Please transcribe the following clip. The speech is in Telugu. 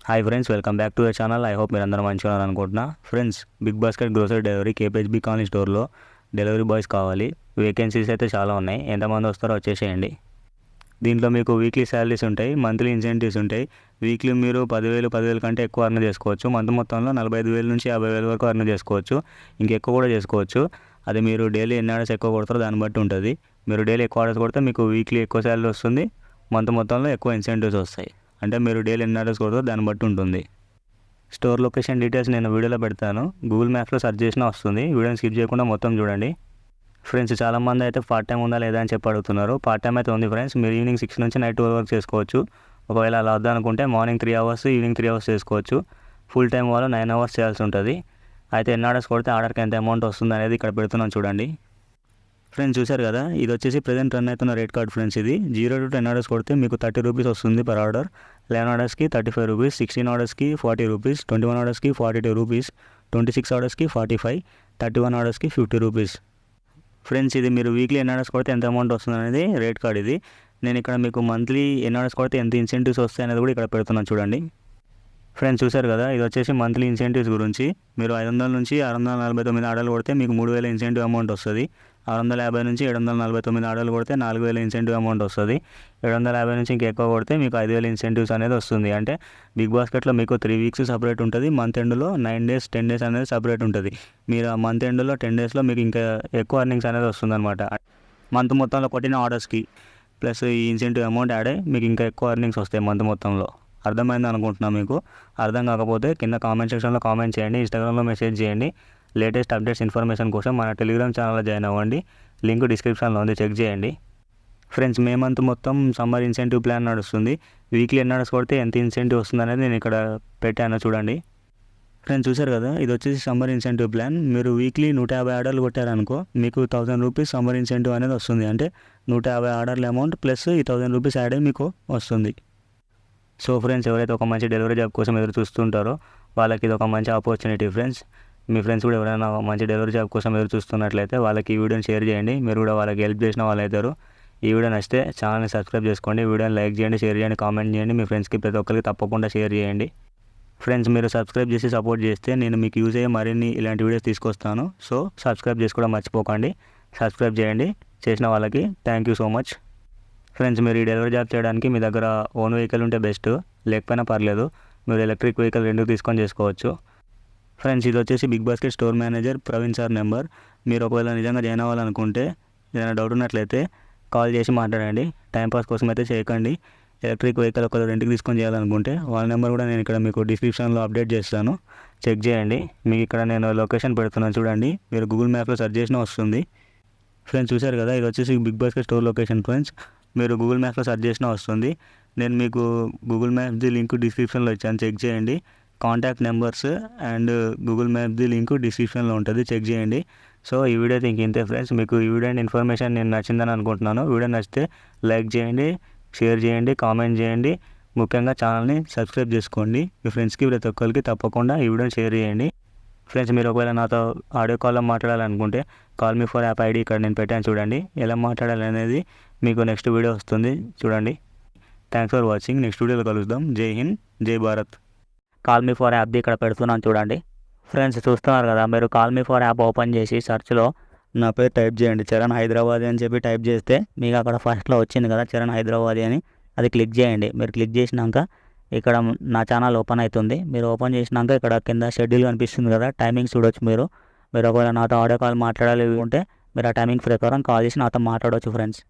Hi friends, welcome back to the channel. I hope మీరు అందరూ మంచిగా ఉన్నారు అనుకుంటున్నా. Friends, Big Basket grocery delivery KPHB colony స్టోర్లో డెలివరీ బాయ్స్ కావాలి. వేకెన్సీస్ అయితే చాలా ఉన్నాయి. ఎంతమంది వస్తారో వచ్చేసేయండి. దీంట్లో మీకు వీక్లీ శాలరీస్ ఉంటాయి, మంత్లీ ఇన్సెంటివ్స్ ఉంటాయి. వీక్లీ మీరు 10,000 కంటే ఎక్కువ అర్న్ చేసుకోవచ్చు. మంత్ మొత్తంలో 45,000 నుంచి 50,000 వరకు అర్న్ చేసుకోవచ్చు. ఇంకెక్కువ కూడా చేసుకోవచ్చు. అది మీరు డైలీ ఎన్ని ఆర్డర్స్ ఎక్కువ కొడతారో దాన్ని బట్టి ఉంటుంది. మీరు డైలీ ఎక్కువ ఆర్డర్స్ కొడితే మీకు వీక్లీ ఎక్కువ శాలరీ వస్తుంది, మంత్ మొత్తంలో ఎక్కువ ఇన్సెంటివ్స్ వస్తాయి. అంటే మీరు డైలీ ఎన్ని ఆర్డర్స్ కొడతారో దాన్ని బట్టి ఉంటుంది. స్టోర్ లొకేషన్ డీటెయిల్స్ నేను వీడియోలో పెడతాను. గూగుల్ మ్యాప్స్లో సెర్చ్ చేసినా వస్తుంది. వీడియోని స్కిప్ చేయకుండా మొత్తం చూడండి. ఫ్రెండ్స్, చాలామంది అయితే పార్ట్ టైం ఉందా లేదా అని చెప్పి అడుగుతున్నారు. పార్ట్ టైం అయితే ఉంది ఫ్రెండ్స్. మీరు ఈవినింగ్ 6 నుంచి నైట్ 12 వరకు చేసుకోవచ్చు. ఒకవేళ అలా వద్దనుకుంటే మార్నింగ్ 3 అవర్స్, ఈవినింగ్ 3 అవర్స్ చేసుకోవచ్చు. ఫుల్ టైం వాళ్ళు 9 అవర్స్ చేయాల్సి ఉంటుంది. అయితే ఎన్ని ఆర్డర్స్ కొడితే ఆర్డర్కి ఎంత అమౌంట్ వస్తుంది అనేది ఇక్కడ పెడుతున్నాను చూడండి. ఫ్రెండ్స్, చూశారు కదా, ఇది వచ్చేసి ప్రజెంట్ రన్ అవుతున్న రేట్ కార్డ్ ఫ్రెండ్స్. ఇది 0 to 10 ఆర్డర్స్ కొడితే మీకు 30 రూపీస్ వస్తుంది per order. 11 ఆర్డర్స్కి 35 rupees, 16 ఆర్డర్స్కి 40 rupees, 21 ఆర్డర్స్కి 42 rupees, 26 ఆర్డర్స్కి 45, 31 ఆర్డర్స్కి 50 rupees. Friends, ఇది మీరు వీక్లీ ఎన్ని ఆర్డర్స్ కొడితే ఎంత అమౌంట్ వస్తుంది అనేది రేట్ కార్డ్ ఇది. నేను ఇక్కడ మీకు మంత్లీ ఎన్ని ఆర్డర్స్ కొడితే ఎంత ఇన్సెంటివ్స్ వస్తాయి అనేది కూడా ఇక్కడ పెడుతున్నాను చూడండి. ఫ్రెండ్స్, చూశారు కదా, ఇది వచ్చేసి మంత్లీ ఇన్సెంటివ్స్ గురించి. మీరు 500 నుంచి 649 ఆర్డర్లు కొడితే మీకు 3,000 ఇన్సెంటివ్ అమౌంట్ వస్తుంది. 650 నుంచి 749 ఆర్డర్లు కొడితే 4,000 ఇన్సెంటివ్ అమౌంట్ వస్తుంది. 750 నుంచి ఇంకా ఎక్కువ కొడితే మీకు 5,000 ఇన్సెంటివ్స్ అనేది వస్తుంది. అంటే బిగ్ బాస్కెట్లో మీకు 3 వీక్స్ సపరేట్ ఉంటుంది. మంత్ ఎండ్లో 9 డేస్ 10 డేస్ అనేది సపరేట్ ఉంటుంది. మీరు ఆ మంత్ ఎండ్లో 10 డేస్లో మీకు ఇంకా ఎక్కువ అర్నింగ్స్ అనేది వస్తుంది అనమాట. మంత్ మొత్తంలో కొట్టిన ఆర్డర్స్కి ప్లస్ ఈ ఇన్సెంటివ్ అమౌంట్ యాడ్ అయ్యి మీకు ఇంకా ఎక్కువ అర్నింగ్స్ వస్తాయి మంత్ మొత్తంలో. అర్థమైంది అనుకుంటున్నాను. మీకు అర్థం కాకపోతే కింద కామెంట్ సెక్షన్లో కామెంట్ చేయండి, ఇన్స్టాగ్రామ్లో మెసేజ్ చేయండి. లేటెస్ట్ అప్డేట్స్ ఇన్ఫర్మేషన్ కోసం మన టెలిగ్రామ్ ఛానల్లో జాయిన్ అవ్వండి. లింక్ డిస్క్రిప్షన్లో ఉంది, చెక్ చేయండి. ఫ్రెండ్స్, మే మంత్ మొత్తం సమ్మర్ ఇన్సెంటివ్ ప్లాన్ నడుస్తుంది. వీక్లీ ఎన్ని ఆర్డర్స్ కొడితే ఎంత ఇన్సెంటివ్ వస్తుంది అనేది నేను ఇక్కడ పెట్టాను చూడండి. ఫ్రెండ్స్, చూశారు కదా, ఇది వచ్చేసి సమ్మర్ ఇన్సెంటివ్ ప్లాన్. మీరు వీక్లీ 150 ఆర్డర్లు కొట్టారనుకో మీకు 1,000 రూపీస్ సమ్మర్ ఇన్సెంటివ్ అనేది వస్తుంది. అంటే 150 ఆర్డర్ల అమౌంట్ ప్లస్ ఈ 1,000 రూపీస్ యాడ్ అయ్యి మీకు వస్తుంది. సో ఫ్రెండ్స్, ఎవరైతే ఒక మంచి డెలివరీ జాబ్ కోసం ఎదురు చూస్తుంటారో వాళ్ళకి ఇది ఒక మంచి ఆపర్చునిటీ ఫ్రెండ్స్. మీ ఫ్రెండ్స్ కూడా ఎవరైనా మంచి డెలివరీ జాబ్ కోసం ఎదురు చూస్తున్నట్లయితే వాళ్ళకి ఈ వీడియోని షేర్ చేయండి. మీరు కూడా వాళ్ళకి హెల్ప్ చేసిన వాళ్ళు అవుతారు. ఈ వీడియో నచ్చితే ఛానల్ని సబ్స్క్రైబ్ చేసుకోండి, వీడియోని లైక్ చేయండి, షేర్ చేయండి, కామెంట్ చేయండి. మీ ఫ్రెండ్స్కి ప్రతి ఒక్కరికి తప్పకుండా షేర్ చేయండి. ఫ్రెండ్స్, మీరు సబ్స్క్రైబ్ చేసి సపోర్ట్ చేస్తే నేను మీకు యూజ్ అయ్యే మరిన్ని ఇలాంటి వీడియోస్ తీసుకొస్తాను. సో సబ్స్క్రైబ్ చేసుకోవడం మర్చిపోకండి. సబ్స్క్రైబ్ చేయండి. చేసిన వాళ్ళకి thank you so much. Friends, మీరు ఈ డెలివరీ జాబ్ చేయడానికి మీ దగ్గర ఓన్ వెహికల్ ఉంటే బెస్ట్, లేకపోయినా పర్లేదు. మీరు ఎలక్ట్రిక్ వెహికల్ 2 తీసుకొని చేసుకోవచ్చు. ఫ్రెండ్స్, ఇది వచ్చేసి Big Basket store manager Praveen sir number. మీరు ఒకవేళ నిజంగా జాయిన్ అవ్వాలనుకుంటే, ఏదైనా డౌట్ ఉన్నట్లయితే కాల్ చేసి మాట్లాడండి. టైంపాస్ కోసం అయితే చేయకండి. ఎలక్ట్రిక్ వెహికల్ ఒకవేళ రెంట్కి తీసుకొని చేయాలనుకుంటే వాళ్ళ నెంబర్ కూడా నేను ఇక్కడ మీకు డిస్క్రిప్షన్లో అప్డేట్ చేస్తాను, చెక్ చేయండి. మీకు ఇక్కడ నేను లొకేషన్ పెడుతున్నాను చూడండి. మీరు గూగుల్ మ్యాప్లో సెర్చ్ చేసినా వస్తుంది. ఫ్రెండ్స్, చూశారు కదా, ఇది వచ్చేసి Big Basket store location friends. మీరు గూగుల్ మ్యాప్లో సెర్చ్ చేసినా వస్తుంది. నేను మీకు గూగుల్ మ్యాప్ది లింక్ డిస్క్రిప్షన్లో ఇచ్చాను, చెక్ చేయండి. కాంటాక్ట్ నెంబర్స్ అండ్ గూగుల్ మ్యాప్ది లింక్ డిస్క్రిప్షన్లో ఉంటుంది, చెక్ చేయండి. సో ఈ వీడియో అయితే ఇంతే ఫ్రెండ్స్. మీకు ఈ వీడియో ఇన్ఫర్మేషన్ నేను నచ్చిందని అనుకుంటున్నాను. వీడియో నచ్చితే లైక్ చేయండి, షేర్ చేయండి, కామెంట్ చేయండి. ముఖ్యంగా ఛానల్ని సబ్స్క్రైబ్ చేసుకోండి. మీ ఫ్రెండ్స్కి ప్రతి ఒక్కరికి తప్పకుండా ఈ వీడియోని షేర్ చేయండి. ఫ్రెండ్స్, మీరు ఒకవేళ నాతో ఆడియో కాల్లో మాట్లాడాలనుకుంటే call me for app ID ఇక్కడ నేను పెట్టాను చూడండి. ఎలా మాట్లాడాలి అనేది మీకు నెక్స్ట్ వీడియో వస్తుంది చూడండి. Thanks for watching. నెక్స్ట్ వీడియోలో కలుద్దాం. జై హింద్, జై భారత్. కాల్ మీ ఫర్ యాప్ది ఇక్కడ పెడుతున్నాను చూడండి. ఫ్రెండ్స్, చూస్తున్నారు కదా, మీరు call me for app open చేసి సెర్చ్లో నా పేరు టైప్ చేయండి, చరణ్ హైదరాబాదీ అని చెప్పి టైప్ చేస్తే మీకు అక్కడ ఫస్ట్లో వచ్చింది కదా చరణ్ హైదరాబాదీ అని, అది క్లిక్ చేయండి. మీరు క్లిక్ చేసినాక ఇక్కడ నా ఛానల్ ఓపెన్ అవుతుంది. మీరు ఓపెన్ చేసినాక ఇక్కడ కింద షెడ్యూల్ కనిపిస్తుంది కదా, టైమింగ్స్ చూడొచ్చు. మీరు ఒకవేళ నాతో ఆడియో కాల్ మాట్లాడాలి ఉంటే మీరు ఆ టైమింగ్ ప్రకారం కాల్ చేసి నాతో మాట్లాడవచ్చు ఫ్రెండ్స్.